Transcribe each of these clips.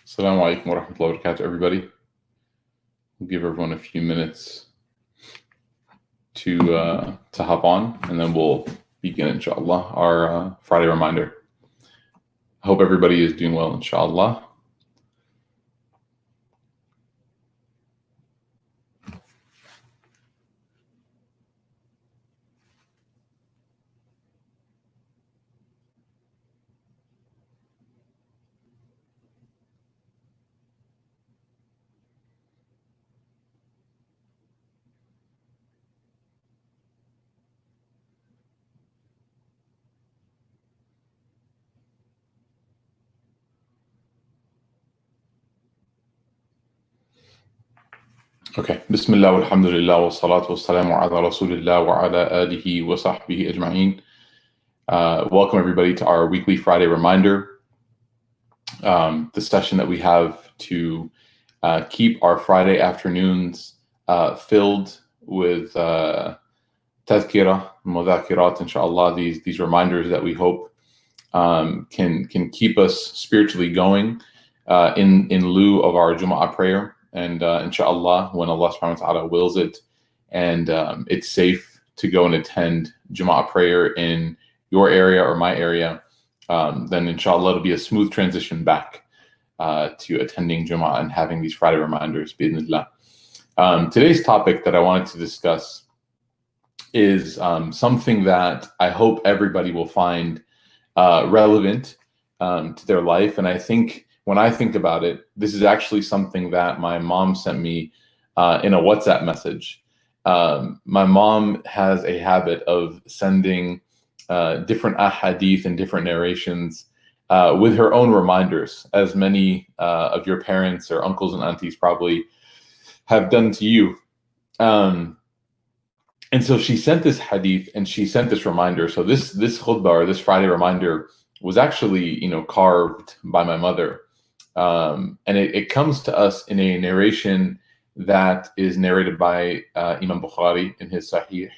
Assalamu alaikum wa rahmatullahi wa barakatuh, everybody. We'll give everyone a few minutes to hop on, and then we'll begin, inshallah, our Friday reminder. I hope everybody is doing well, inshallah. Okay. Bismillah walhamdulillah wa salatu wa salamu ala rasulillah wa ala alihi wa sahbihi ajma'een. Welcome everybody to our weekly Friday reminder, the session that we have to keep our Friday afternoons filled with tazkirah, mudhakirat, inshallah, these reminders that we hope can keep us spiritually going in lieu of our Jum'ah prayer. And inshallah, when Allah subhanahu wa ta'ala wills it, and it's safe to go and attend Jum'ah prayer in your area or my area, then inshallah it'll be a smooth transition back to attending Jum'ah and having these Friday reminders, bi'idhnillah. Today's topic that I wanted to discuss is something that I hope everybody will find relevant to their life. And I think when I think about it, this is actually something that my mom sent me in a WhatsApp message. My mom has a habit of sending different ahadith and different narrations with her own reminders, as many of your parents or uncles and aunties probably have done to you. And so she sent this hadith and she sent this reminder. So this khutbah, or this Friday reminder, was actually, carved by my mother. And it comes to us in a narration that is narrated by Imam Bukhari in his Sahih.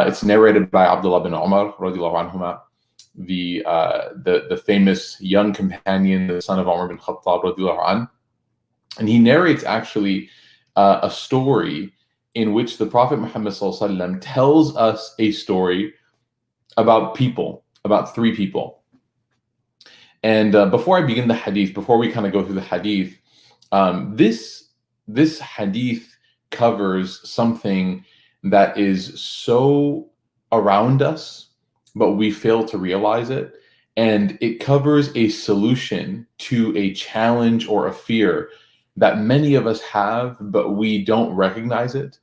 It's narrated by Abdullah bin Umar, radiallahu anhuma, the famous young companion, the son of Umar bin Khattab, radiallahu anh. And he narrates actually a story in which the Prophet Muhammad sallallahu alaihi wasallam tells us a story about people, about three people. And before I begin the hadith, before we kind of go through the hadith, this hadith covers something that is so around us, but we fail to realize it. And it covers a solution to a challenge or a fear that many of us have, but we don't recognize it.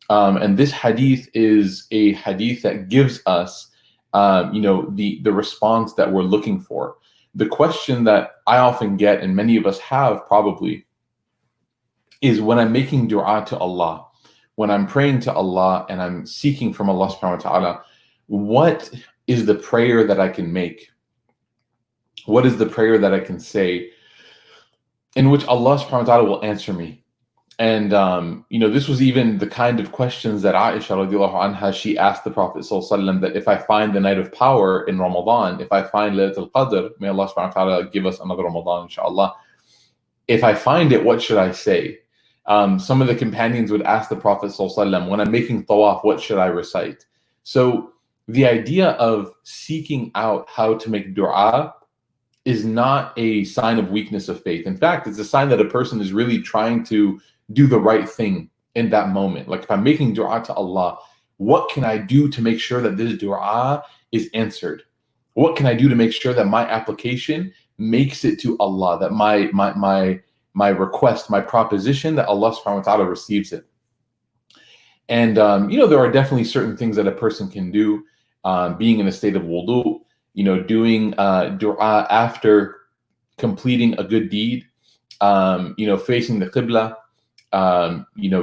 And this hadith is a hadith that gives us, the response that we're looking for. The question that I often get, and many of us have probably, is when I'm making dua to Allah, when I'm praying to Allah and I'm seeking from Allah subhanahu wa ta'ala, what is the prayer that I can make? What is the prayer that I can say in which Allah subhanahu wa ta'ala will answer me? And, this was even the kind of questions that Aisha radiallahu anha, she asked the Prophet sallallahu alaihi wasallam, that if I find the night of power in Ramadan, if I find Laylatul Qadr, may Allah subhanahu wa ta'ala give us another Ramadan, inshallah. If I find it, what should I say? Some of the companions would ask the Prophet sallallahu alaihi wasallam, when I'm making tawaf, what should I recite? So the idea of seeking out how to make dua is not a sign of weakness of faith. In fact, it's a sign that a person is really trying to do the right thing in that moment. Like, if I'm making dua to Allah, what can I do to make sure that this dua is answered? What can I do to make sure that my application makes it to Allah, that my request, my proposition, that Allah subhanahu wa ta'ala receives it? And, there are definitely certain things that a person can do, being in a state of wudu, doing dua after completing a good deed, facing the qibla,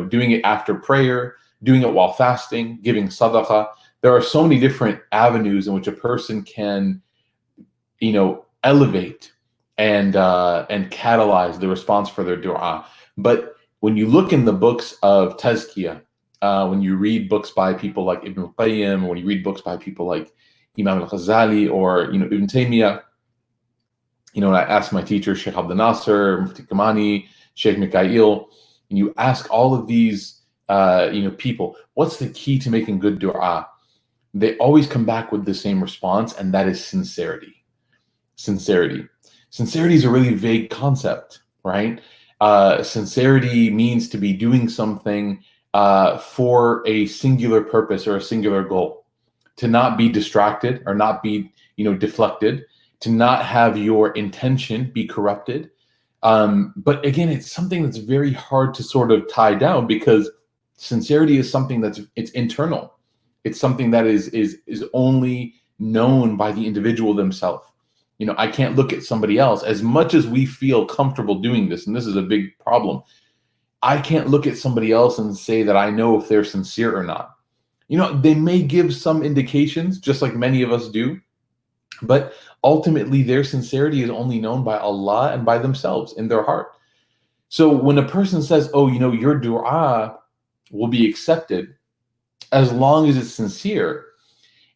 doing it after prayer, doing it while fasting, giving sadaqah. There are so many different avenues in which a person can, elevate and catalyze the response for their dua. But when you look in the books of tazkiyah, when you read books by people like Ibn al-Qayyim, or when you read books by people like Imam al-Ghazali or Ibn Taymiyyah, And I asked my teacher, Sheikh Abdel Nasser, Mufti Kamani, Sheikh Mikhail, and you ask all of these, people, what's the key to making good dua? They always come back with the same response, and that is sincerity. Sincerity. Sincerity is a really vague concept, right? Sincerity means to be doing something for a singular purpose or a singular goal, to not be distracted or not be, deflected, to not have your intention be corrupted. But again, it's something that's very hard to sort of tie down, because sincerity is something it's internal. It's something that is only known by the individual themselves. I can't look at somebody else, as much as we feel comfortable doing this, and this is a big problem. I can't look at somebody else and say that I know if they're sincere or not. They may give some indications, just like many of us do, but ultimately their sincerity is only known by Allah and by themselves in their heart. So when a person says, oh, your dua will be accepted as long as it's sincere,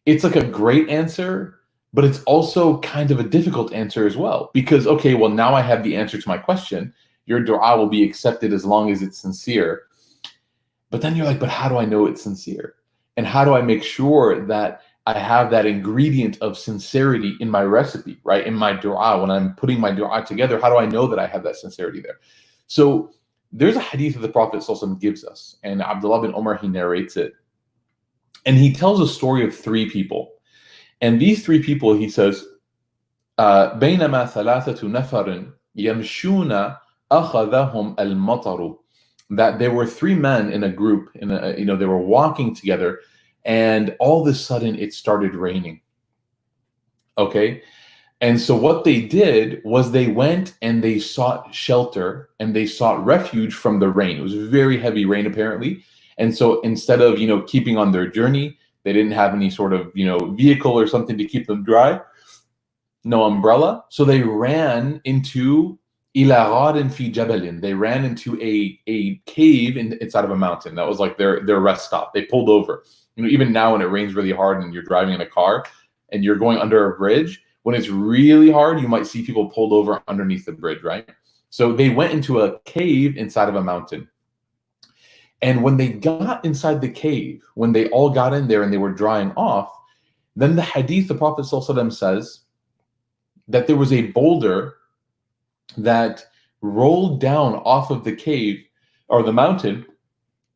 it's like a great answer, but it's also kind of a difficult answer as well. Because, okay, well, now I have the answer to my question. Your dua will be accepted as long as it's sincere. But then you're like, but how do I know it's sincere? And how do I make sure that I have that ingredient of sincerity in my recipe, right? In my dua, when I'm putting my dua together, how do I know that I have that sincerity there? So there's a hadith that the Prophet ﷺ gives us, and Abdullah bin Umar, he narrates it. And he tells a story of three people. And these three people, he says, بينما ثلاثة نفر يمشون أخذهم المطر. That there were three men in a group, they were walking together, and all of a sudden it started raining. Okay? And so what they did was they went and they sought shelter and they sought refuge from the rain. It was very heavy rain, apparently. And so instead of, keeping on their journey, they didn't have any sort of, vehicle or something to keep them dry, no umbrella. So they ran into إلى غار في جبل. They ran into a cave inside of a mountain. That was like their rest stop. They pulled over. Even now when it rains really hard and you're driving in a car and you're going under a bridge, when it's really hard, you might see people pulled over underneath the bridge, right? So they went into a cave inside of a mountain. And when they got inside the cave, when they all got in there and they were drying off, then the hadith, the Prophet ﷺ says that there was a boulder that rolled down off of the cave or the mountain,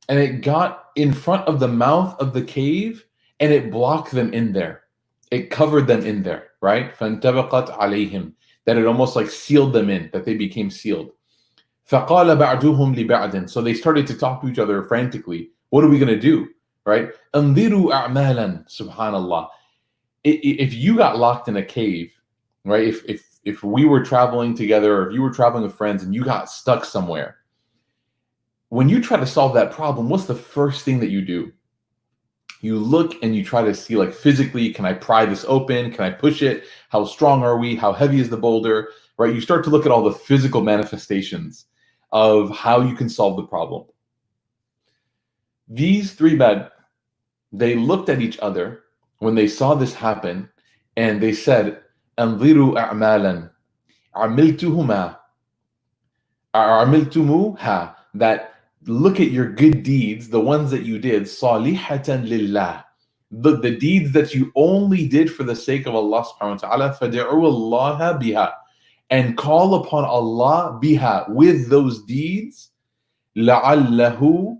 and it got in front of the mouth of the cave and it blocked them in there. It covered them in there, right? فَانْتَبَقَتْ عَلَيْهِمْ. That it almost like sealed them in, that they became sealed. فَقَالَ بَعْدُهُمْ لِبَعْدٍ. So they started to talk to each other frantically. What are we going to do, right? أَنْذِرُوا أَعْمَالًا. Subhanallah. If you got locked in a cave, right? If we were traveling together, or if you were traveling with friends and you got stuck somewhere, when you try to solve that problem, what's the first thing that you do? You look and you try to see, like, physically, can I pry this open? Can I push it? How strong are we? How heavy is the boulder? Right? You start to look at all the physical manifestations of how you can solve the problem. These three men, they looked at each other when they saw this happen, and they said, أنظروا أعمالا عملتموها, that look at your good deeds, the ones that you did, صالحة لله, the deeds that you only did for the sake of Allah subhanahu wa ta'ala, فَدِعُوا اللَّهَ بِهَا, and call upon Allah biha, with those deeds, لَعَلَّهُ,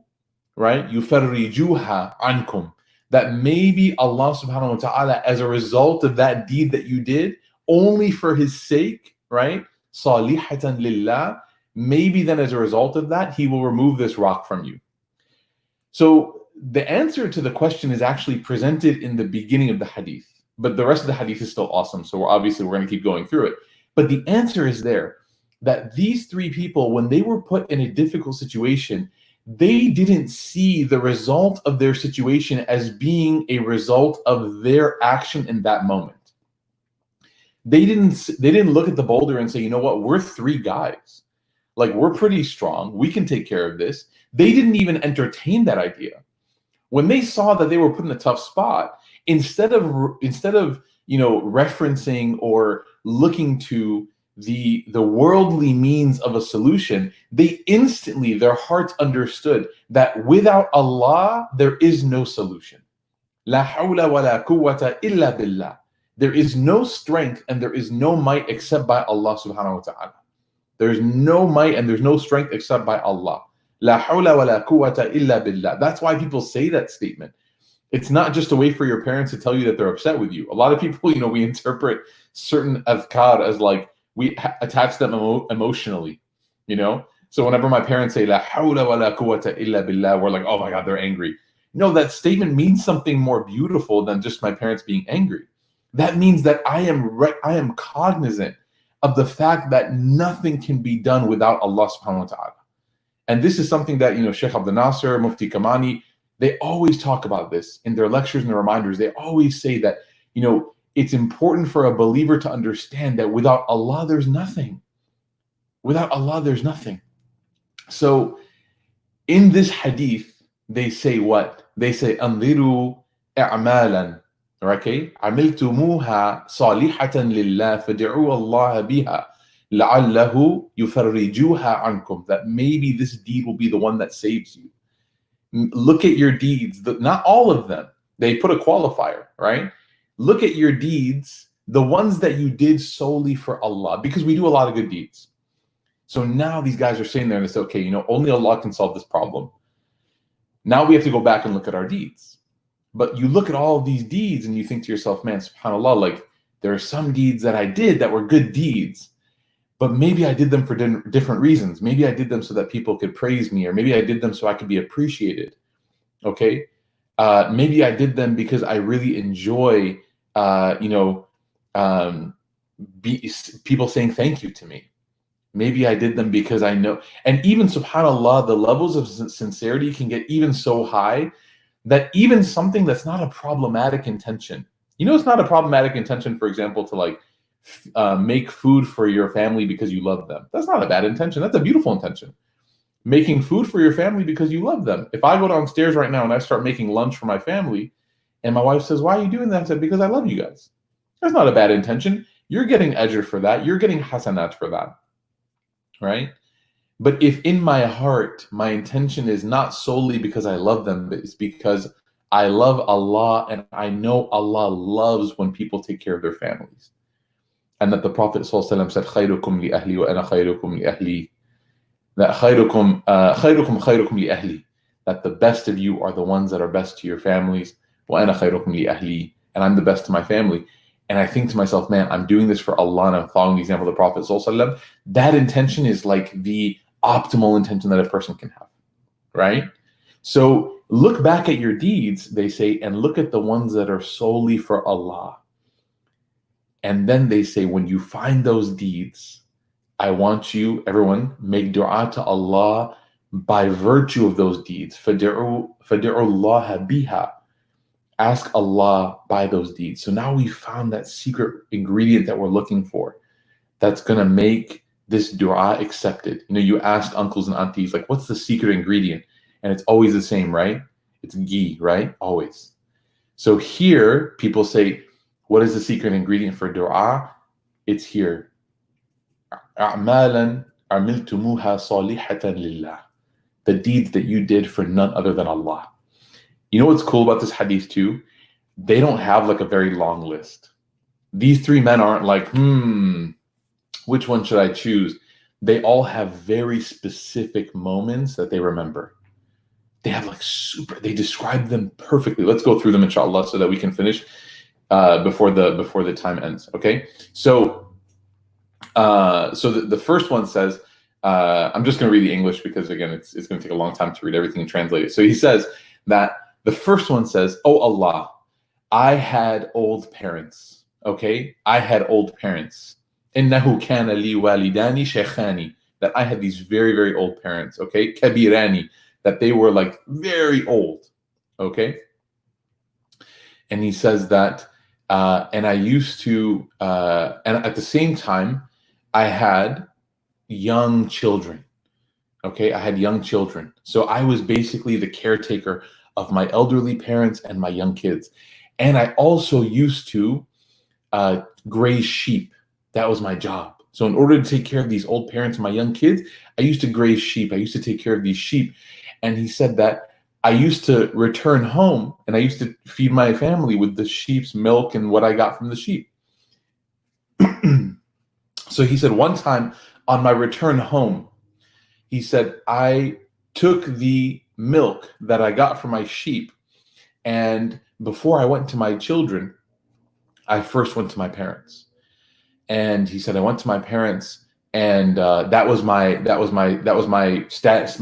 right, يُفَرِّجُوهَا عَنْكُمْ, that maybe Allah subhanahu wa ta'ala, as a result of that deed that you did, only for His sake, right, صَالِحَةً لِلَّهِ, maybe then as a result of that, He will remove this rock from you. So the answer to the question is actually presented in the beginning of the hadith, but the rest of the hadith is still awesome, so we're going to keep going through it. But the answer is there, that these three people, when they were put in a difficult situation, they didn't see the result of their situation as being a result of their action in that moment. They didn't look at the boulder and say, you know what, we're three guys. Like, we're pretty strong. We can take care of this. They didn't even entertain that idea. When they saw that they were put in a tough spot, instead of referencing or looking to the worldly means of a solution, they instantly, their hearts understood that without Allah, there is no solution. La hawla wa la quwwata illa billah. There is no strength and there is no might except by Allah subhanahu wa ta'ala. There's no might and there's no strength except by Allah. La hawla wa la quwwata illa billah. That's why people say that statement. It's not just a way for your parents to tell you that they're upset with you. A lot of people, we interpret certain adhkar as like we attach them emotionally, So whenever my parents say la hawla wa la quwwata illa billah, we're like, oh my God, they're angry. No, that statement means something more beautiful than just my parents being angry. That means that I am cognizant of the fact that nothing can be done without Allah subhanahu wa ta'ala. And this is something that, Sheikh Abdul Nasser, Mufti Kamani, they always talk about this in their lectures and their reminders. They always say that, it's important for a believer to understand that without Allah, there's nothing. Without Allah, there's nothing. So in this hadith, they say what? They say, أنظروا أعمالا, okay? عملتموها صالحة لله فدعوا الله بها لعله يفرجوها عنكم. That maybe this deed will be the one that saves you. Look at your deeds, not all of them. They put a qualifier, right? Look at your deeds, the ones that you did solely for Allah, because we do a lot of good deeds. So now these guys are sitting there and they say, okay, only Allah can solve this problem. Now we have to go back and look at our deeds. But you look at all of these deeds and you think to yourself, man, subhanAllah, like there are some deeds that I did that were good deeds, but maybe I did them for different reasons. Maybe I did them so that people could praise me, or maybe I did them so I could be appreciated. Okay. Maybe I did them because I really enjoy, people saying thank you to me. Maybe I did them because I know, and even subhanAllah, the levels of sincerity can get even so high that even something that's not a problematic intention, it's not a problematic intention, for example, to like make food for your family because you love them. That's not a bad intention. That's a beautiful intention. Making food for your family because you love them. If I go downstairs right now and I start making lunch for my family and my wife says, why are you doing that? I said, because I love you guys. That's not a bad intention. You're getting ajr for that. You're getting hasanat for that. Right? But if in my heart, my intention is not solely because I love them, but it's because I love Allah and I know Allah loves when people take care of their families. And that the Prophet ﷺ said, خيركم لأهلي وأنا خيركم لأهلي. That خيركم لأهلي. That the best of you are the ones that are best to your families. وأنا خيركم لأهلي. And I'm the best to my family. And I think to myself, man, I'm doing this for Allah and I'm following the example of the Prophet ﷺ. That intention is like the optimal intention that a person can have, right? So look back at your deeds, they say, and look at the ones that are solely for Allah. And then they say, when you find those deeds, I want you, everyone, make dua to Allah by virtue of those deeds. فَدِعُوا اللَّهَ بِهَا. Ask Allah by those deeds. So now we found that secret ingredient that we're looking for that's going to make this dua accepted. You ask uncles and aunties, like, what's the secret ingredient? And it's always the same, right? It's ghee, right? Always. So here, people say, what is the secret ingredient for dua? It's here. أَعْمَالًا عَمِلْتُمُوهَا صَالِحَةً لِلَّهِ. The deeds that you did for none other than Allah. You know what's cool about this hadith too? They don't have like a very long list. These three men aren't like, which one should I choose? They all have very specific moments that they remember. They have like they describe them perfectly. Let's go through them, inshallah, so that we can finish before the time ends. Okay. So the first one says, I'm just going to read the English because again, it's going to take a long time to read everything and translate it. So he says that the first one says, oh Allah, I had old parents. Okay. I had old parents. إنه كان لي والدان شيخان. That I had these very, very old parents. Okay. كبيراني. That they were like very old. Okay. And he says that, and I used to, and at the same time, I had young children. Okay. I had young children. So I was basically the caretaker of my elderly parents and my young kids. And I also used to graze sheep. That was my job. So in order to take care of these old parents and my young kids, I used to graze sheep. I used to take care of these sheep. And he said that I used to return home and I used to feed my family with the sheep's milk and what I got from the sheep. So he said one time on my return home, he said, I took the milk that I got from my sheep, and before I went to my children, I first went to my parents. And he said I went to my parents, and that was my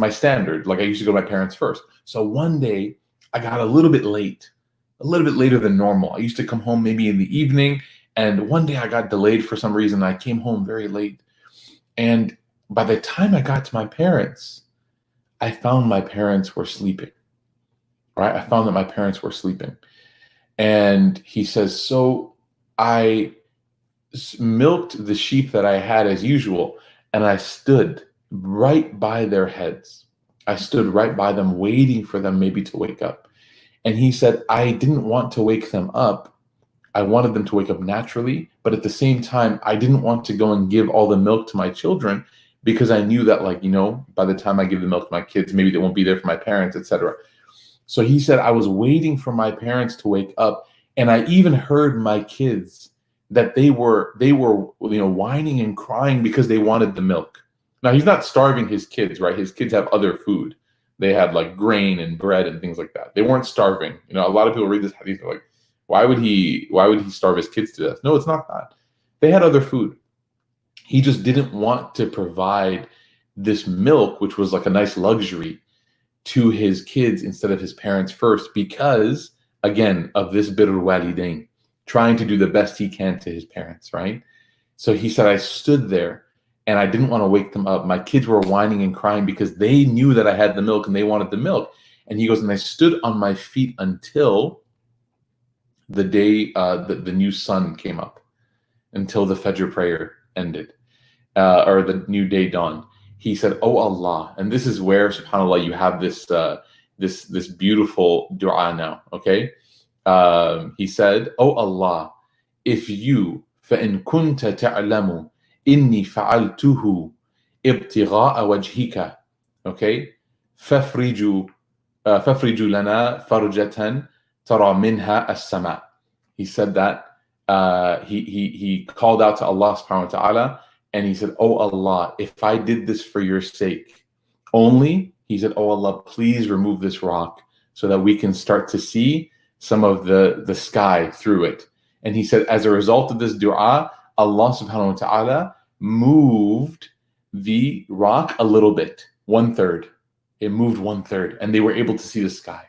standard. Like I used to go to my parents first. So one day I got a little bit later than normal. I used to come home maybe in the evening, and one day I got delayed for some reason. I came home very late, and by the time I got to my parents, I found my parents were sleeping. Right? I found that my parents were sleeping, and he says, so I milked the sheep that I had as usual, and I stood right by their heads. I stood right by them, waiting for them maybe to wake up. And he said, I didn't want to wake them up. I wanted them to wake up naturally, but at the same time, I didn't want to go and give all the milk to my children because I knew that, like, by the time I give the milk to my kids, maybe they won't be there for my parents, etc. So he said, I was waiting for my parents to wake up, and I even heard my kids that they were whining and crying because they wanted the milk. Now he's not starving his kids, right? His kids have other food. They had like grain and bread and things like that. They weren't starving. A lot of people read this hadith, they're like, why would he starve his kids to death? No, it's not that. They had other food. He just didn't want to provide this milk, which was like a nice luxury, to his kids instead of his parents first, because again of this birrul walidain, trying to do the best he can to his parents, right? So he said, I stood there and I didn't want to wake them up. My kids were whining and crying because they knew that I had the milk and they wanted the milk. And he goes, and I stood on my feet until the day the new sun came up, until the Fajr prayer ended, or the new day dawned. He said, oh Allah, and this is where, subhanAllah, you have this beautiful dua now, okay? He said, oh Allah, if you, فَإِن كُنْتَ تَعْلَمُ إِنِّي فَعَلْتُهُ ابْتِغَاءَ وَجْهِكَ, okay? فَافْرِجُوا لَنَا فَرْجَةً تَرَى مِنْهَا السَّمَاء. He said that, he called out to Allah subhanahu wa ta'ala, and he said, oh Allah, if I did this for your sake only, he said, oh Allah, please remove this rock so that we can start to see some of the sky through it. And he said, as a result of this dua, Allah subhanahu wa ta'ala moved the rock a little bit, 1/3. It moved 1/3, and they were able to see the sky.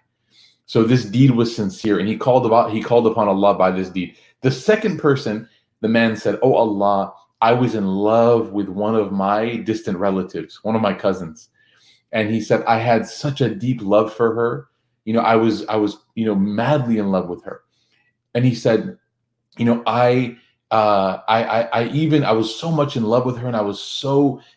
So this deed was sincere, and he called upon Allah by this deed. The second person, the man said, oh Allah, I was in love with one of my distant relatives, one of my cousins. And he said, I had such a deep love for her. I was madly in love with her. And he said, I was so much in love with her, and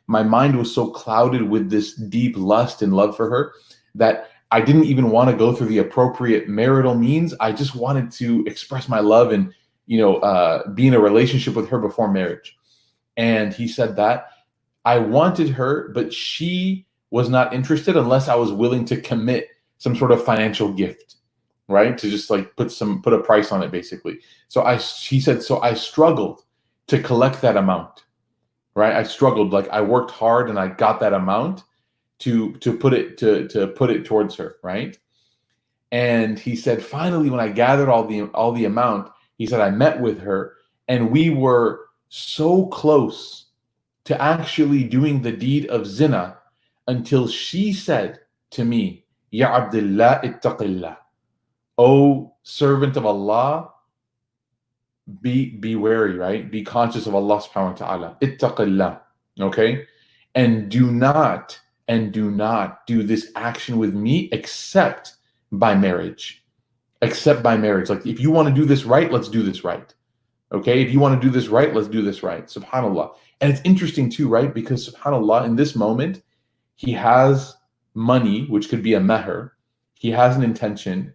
my mind was so clouded with this deep lust and love for her that I didn't even want to go through the appropriate marital means. I just wanted to express my love and, be in a relationship with her before marriage. And he said that I wanted her, but she was not interested unless I was willing to commit some sort of financial gift, right? To just like put a price on it, basically. He said, so I struggled to collect that amount, right? I struggled, like I worked hard and I got that amount to put it towards her, right? And he said, finally, when I gathered all the amount, he said, I met with her, and we were so close to actually doing the deed of zina until she said to me, Ya Abdullah, ittaqillah. O servant of Allah, be wary, right? Be conscious of Allah subhanahu wa ta'ala. Ittaqillah. Okay? And do not do this action with me except by marriage. Except by marriage. Like, if you want to do this right, let's do this right. Okay? If you want to do this right, let's do this right. SubhanAllah. And it's interesting too, right? Because SubhanAllah, in this moment, he has money, which could be a meher. He has an intention.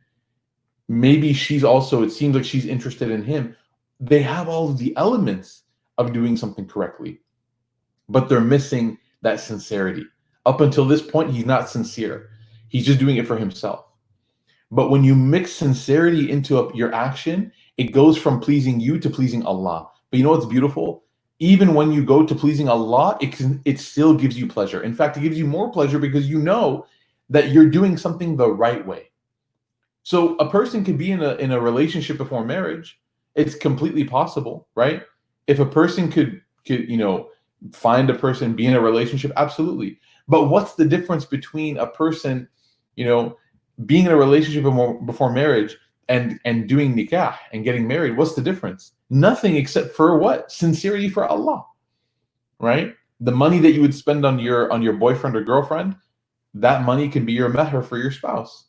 Maybe it seems like she's interested in him. They have all of the elements of doing something correctly. but they're missing that sincerity. Up until this point, he's not sincere. He's just doing it for himself. But when you mix sincerity into your action, it goes from pleasing you to pleasing Allah. But you know what's beautiful? Even when you go to pleasing Allah, it still gives you pleasure. In fact, it gives you more pleasure because you know that you're doing something the right way. So a person can be in a relationship before marriage. It's completely possible, right? If a person could find a person, be in a relationship, absolutely. But what's the difference between a person, being in a relationship before marriage and doing nikah and getting married? What's the difference? Nothing, except for what? Sincerity for Allah, right? The money that you would spend on your boyfriend or girlfriend, that money can be your meher for your spouse.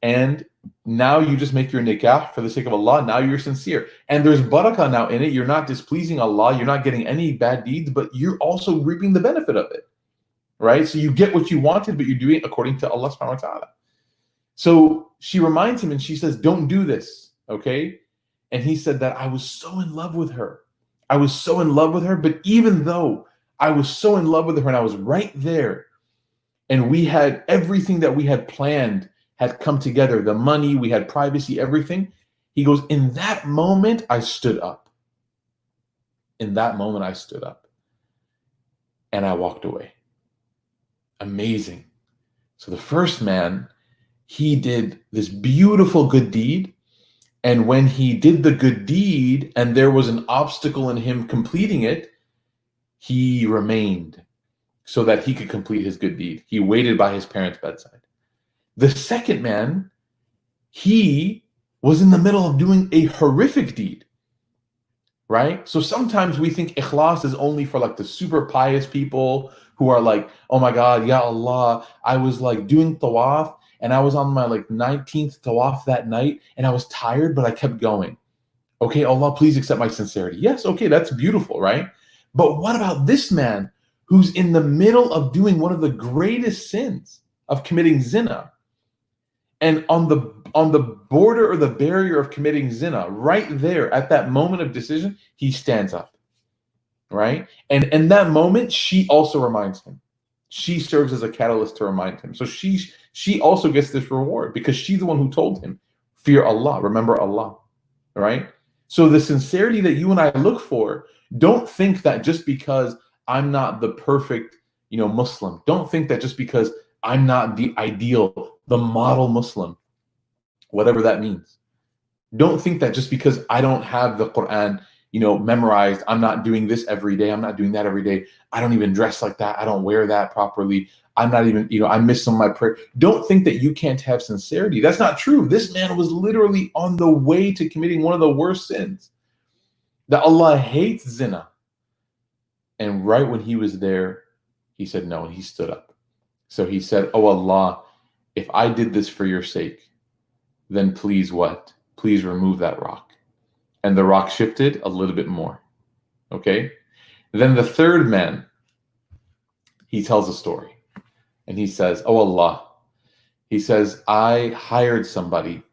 And now you just make your nikah for the sake of Allah. Now you're sincere. And there's barakah now in it. You're not displeasing Allah. You're not getting any bad deeds, but you're also reaping the benefit of it, right? So you get what you wanted, but you're doing it according to Allah subhanahu wa ta'ala. So she reminds him and she says, don't do this, okay? And he said that I was so in love with her. I was so in love with her, but even though I was so in love with her and I was right there and we had everything that we had planned had come together, the money, we had privacy, everything. He goes, in that moment, I stood up. In that moment, I stood up and I walked away. Amazing. So the first man, he did this beautiful good deed. And when he did the good deed and there was an obstacle in him completing it, he remained so that he could complete his good deed. He waited by his parents' bedside. The second man, he was in the middle of doing a horrific deed, right? So sometimes we think ikhlas is only for like the super pious people who are like, oh my God, ya Allah, I was like doing tawaf and I was on my like 19th tawaf that night and I was tired, but I kept going. Okay, Allah, please accept my sincerity. Yes, okay, that's beautiful, right? But what about this man who's in the middle of doing one of the greatest sins of committing zina? And on the border or the barrier of committing zina, right there at that moment of decision, he stands up, right? And in that moment, she also reminds him. She serves as a catalyst to remind him. So she also gets this reward because she's the one who told him, fear Allah, remember Allah, right? So the sincerity that you and I look for, don't think that just because I'm not the perfect, Muslim, don't think that just because I'm not the ideal, the model Muslim, whatever that means. Don't think that just because I don't have the Quran, memorized, I'm not doing this every day. I'm not doing that every day. I don't even dress like that. I don't wear that properly. I'm not even, I miss some of my prayer. Don't think that you can't have sincerity. That's not true. This man was literally on the way to committing one of the worst sins. That Allah hates zina. And right when he was there, he said no, and he stood up. So he said, oh Allah, if I did this for your sake, then please what? Please remove that rock. And the rock shifted a little bit more. Okay? Then the third man, he tells a story. And he says, oh Allah, he says, I hired somebody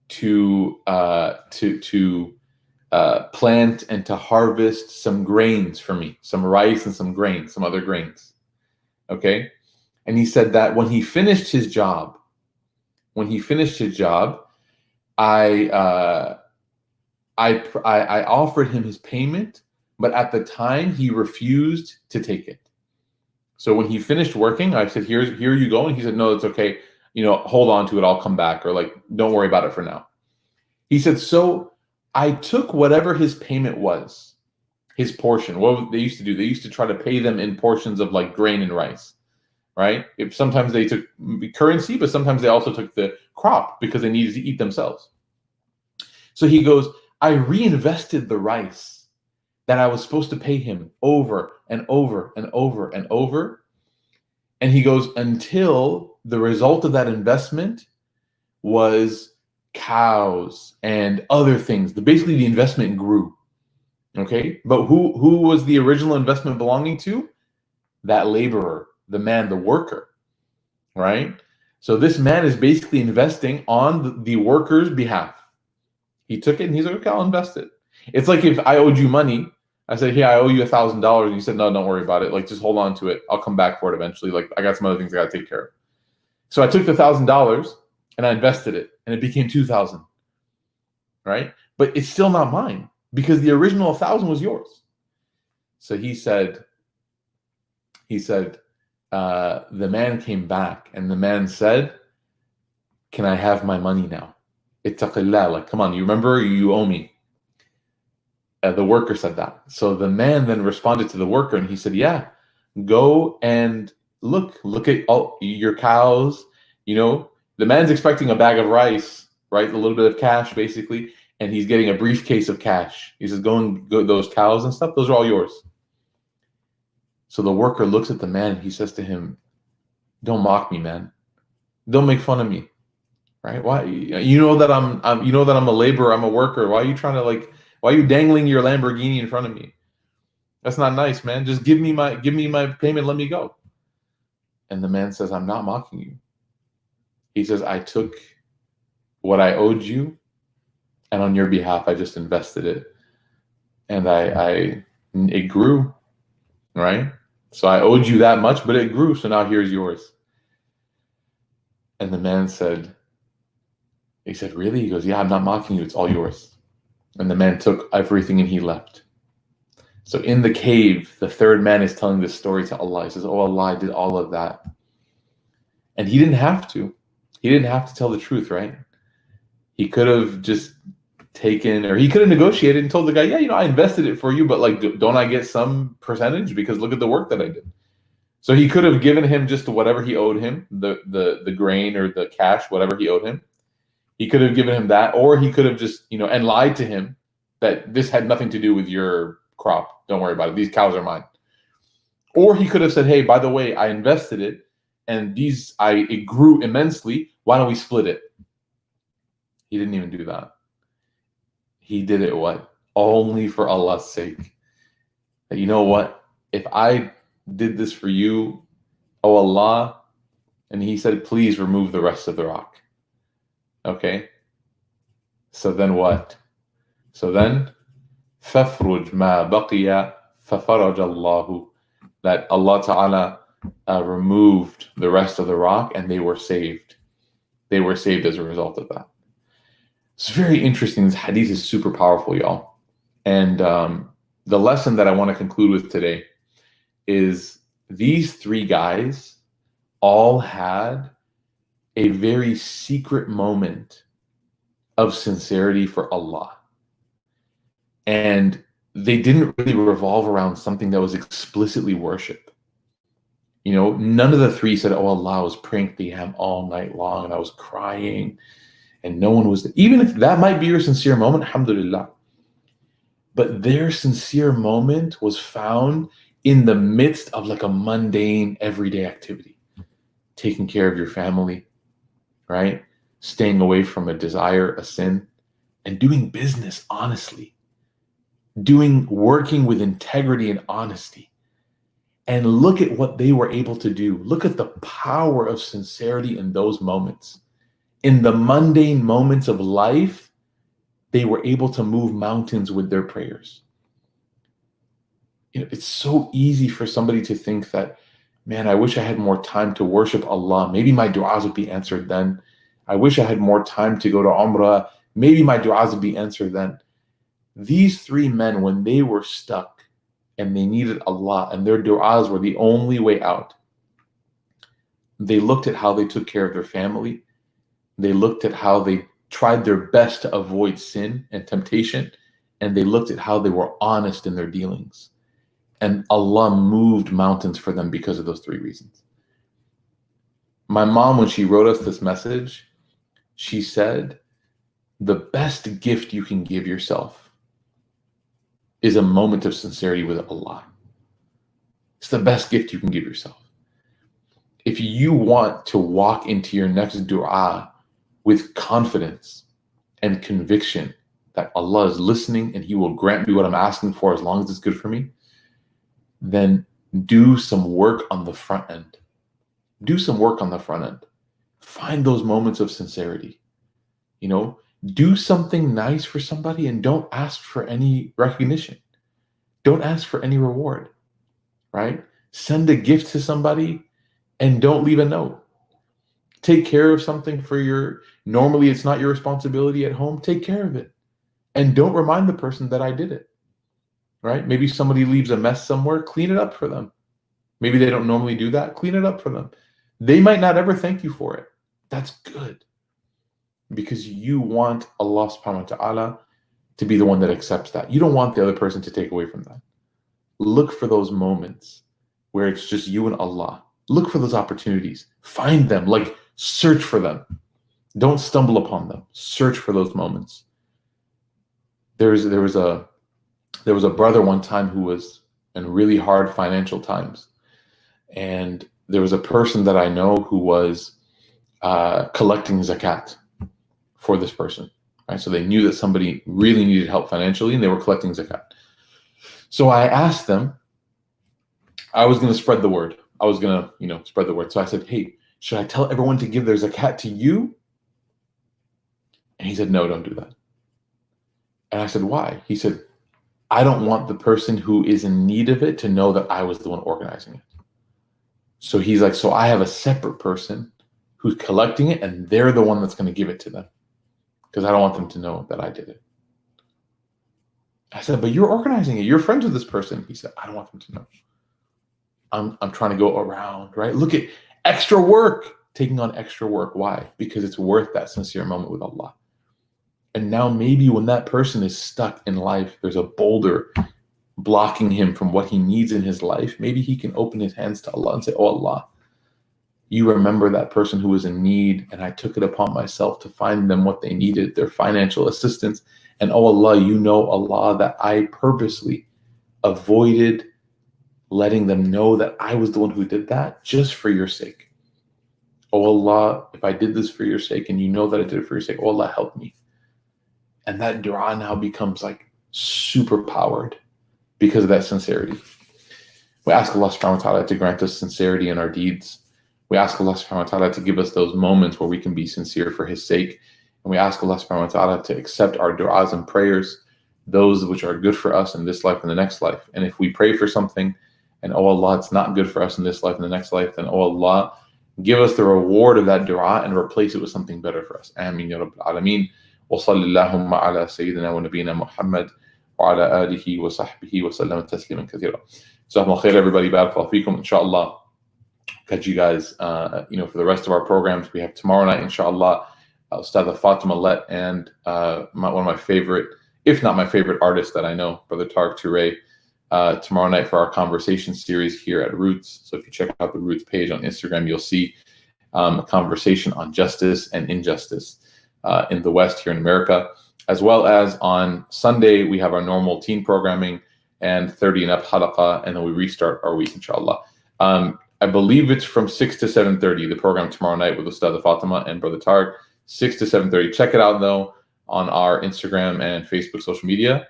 to plant and to harvest some grains for me, some rice and some grains, some other grains. Okay? And he said that when he finished his job, I offered him his payment, but at the time he refused to take it. So when he finished working, I said, here you go. And he said, no, it's okay. Hold on to it. I'll come back, or like, don't worry about it for now. He said, so I took whatever his payment was, his portion. What they used to do, they used to try to pay them in portions of like grain and rice. Right? If sometimes they took currency, but sometimes they also took the crop because they needed to eat themselves. So he goes, I reinvested the rice that I was supposed to pay him over and over and over and over. And he goes, until the result of that investment was cows and other things. Basically, the investment grew. Okay? But who was the original investment belonging to? That laborer. The man, the worker, right? So this man is basically investing on the worker's behalf. He took it and he's like, okay, I'll invest it. It's like if I owed you money, I said, "Hey, I owe you $1,000." And he said, "No, don't worry about it. Like, just hold on to it. I'll come back for it eventually. Like, I got some other things I got to take care of." So I took the $1,000 and I invested it, and it became 2,000. Right? But it's still not mine because the original 1,000 was yours. So he said, the man came back, and the man said, "Can I have my money now? Ittaqillah, like, come on, you remember you owe me." The worker said that. So the man then responded to the worker, and he said, "Yeah, go and look at all your cows." The man's expecting a bag of rice, right? A little bit of cash, basically, and he's getting a briefcase of cash. He says, go those cows and stuff, those are all yours." So the worker looks at the man, and he says to him, "Don't mock me, man. Don't make fun of me, right? Why? You know that I'm a laborer, I'm a worker. Why are you dangling your Lamborghini in front of me? That's not nice, man. Just give me my payment, let me go." And the man says, "I'm not mocking you." He says, "I took what I owed you, and on your behalf, I just invested it, and it grew, right? So I owed you that much, but it grew. So now here's yours." And the man said, "Really?" He goes, "Yeah, I'm not mocking you. It's all yours." And the man took everything and he left. So in the cave, the third man is telling this story to Allah. He says, "Oh Allah, I did all of that." And he didn't have to. He didn't have to tell the truth, right? He could have just taken, or he could have negotiated and told the guy, "Yeah, I invested it for you, but like, don't I get some percentage? Because look at the work that I did." So he could have given him just whatever he owed him, the grain or the cash, whatever he owed him. He could have given him that, or he could have just, and lied to him that this had nothing to do with your crop. Don't worry about it. These cows are mine. Or he could have said, "Hey, by the way, I invested it, and it grew immensely. Why don't we split it?" He didn't even do that. He did it what? Only for Allah's sake. That, you know what? If I did this for you, oh Allah, and he said, "Please remove the rest of the rock." Okay. So then what? So then, فَفْرُجْ مَا بَقِيَ فَفَرَجَ اللَّهُ, that Allah Ta'ala removed the rest of the rock, and they were saved. They were saved as a result of that. It's very interesting. This hadith is super powerful, y'all. And the lesson that I want to conclude with today is these three guys all had a very secret moment of sincerity for Allah. And they didn't really revolve around something that was explicitly worship. None of the three said, "Oh Allah, I was praying Qiyam all night long and I was crying and no one was there." Even if that might be your sincere moment, alhamdulillah. But their sincere moment was found in the midst of like a mundane, everyday activity. Taking care of your family, right? Staying away from a desire, a sin, and doing business honestly. Working with integrity and honesty. And look at what they were able to do. Look at the power of sincerity in those moments. In the mundane moments of life, they were able to move mountains with their prayers. It's so easy for somebody to think that, man, I wish I had more time to worship Allah. Maybe my du'as would be answered then. I wish I had more time to go to Umrah. Maybe my du'as would be answered then. These three men, when they were stuck and they needed Allah and their du'as were the only way out, they looked at how they took care of their family. They looked at how they tried their best to avoid sin and temptation. And they looked at how they were honest in their dealings. And Allah moved mountains for them because of those three reasons. My mom, when she wrote us this message, she said, the best gift you can give yourself is a moment of sincerity with Allah. It's the best gift you can give yourself. If you want to walk into your next dua with confidence and conviction that Allah is listening and He will grant me what I'm asking for as long as it's good for me, then do some work on the front end. Do some work on the front end. Find those moments of sincerity. Do something nice for somebody and don't ask for any recognition. don't ask for any reward, right? Send a gift to somebody and don't leave a note. Take care of something normally it's not your responsibility at home. Take care of it. And don't remind the person that I did it, right? Maybe somebody leaves a mess somewhere, clean it up for them. Maybe they don't normally do that, clean it up for them. They might not ever thank you for it. That's good. Because you want Allah subhanahu wa ta'ala to be the one that accepts that. You don't want the other person to take away from that. Look for those moments where it's just you and Allah. Look for those opportunities. Find them, like search for them. Don't stumble upon them. Search for those moments. There was a brother one time who was in really hard financial times. And there was a person that I know who was collecting zakat for this person. Right? So they knew that somebody really needed help financially and they were collecting zakat. So I asked them, I was going to spread the word. I was going to, spread the word. So I said, hey, should I tell everyone to give their zakat to you? And he said, no, don't do that. And I said, why? He said, I don't want the person who is in need of it to know that I was the one organizing it. So he's like, so I have a separate person who's collecting it and they're the one that's going to give it to them because I don't want them to know that I did it. I said, but you're organizing it. You're friends with this person. He said, I don't want them to know. I'm trying to go around, right? Look at extra work, taking on extra work. Why? Because it's worth that sincere moment with Allah. And now maybe when that person is stuck in life, there's a boulder blocking him from what he needs in his life. Maybe he can open his hands to Allah and say, oh Allah, you remember that person who was in need and I took it upon myself to find them what they needed, their financial assistance. And oh Allah, you know Allah that I purposely avoided letting them know that I was the one who did that just for your sake. Oh Allah, if I did this for your sake and you know that I did it for your sake, oh Allah, help me. And that dua now becomes like super powered because of that sincerity. We ask Allah subhanahu wa ta'ala to grant us sincerity in our deeds. We ask Allah subhanahu wa ta'ala to give us those moments where we can be sincere for His sake. And we ask Allah subhanahu wa ta'ala to accept our du'as and prayers, those which are good for us in this life and the next life. And if we pray for something and oh Allah, it's not good for us in this life and the next life, then oh Allah, give us the reward of that dua and replace it with something better for us. Ameen ya Rabbil Alameen. وصلى اللهم على سيدنا ونبينا محمد وعلى آله وصحبه وسلم تسليما كثيرا. جزاكم الله خير, everybody. Barakallahu feekum. Inshallah, catch you guys, for the rest of our programs. We have tomorrow night, inshallah, Ustad Fatima Let and one of my favorite, if not my favorite artist that I know, Brother Tariq Touré, tomorrow night for our conversation series here at Roots. So if you check out the Roots page on Instagram, you'll see a conversation on justice and injustice in the West here in America, as well as on Sunday, we have our normal teen programming and 30 and up halaqah, and then we restart our week, inshallah. I believe it's from 6 to 7:30, the program tomorrow night with Ustad Fatima and Brother Tariq, 6 to 7:30. Check it out, though, on our Instagram and Facebook social media,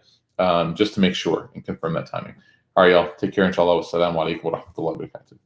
just to make sure and confirm that timing. All right, y'all. Take care, inshallah. Wassalamu alaikum wa rahmatullahi wa barakatuh.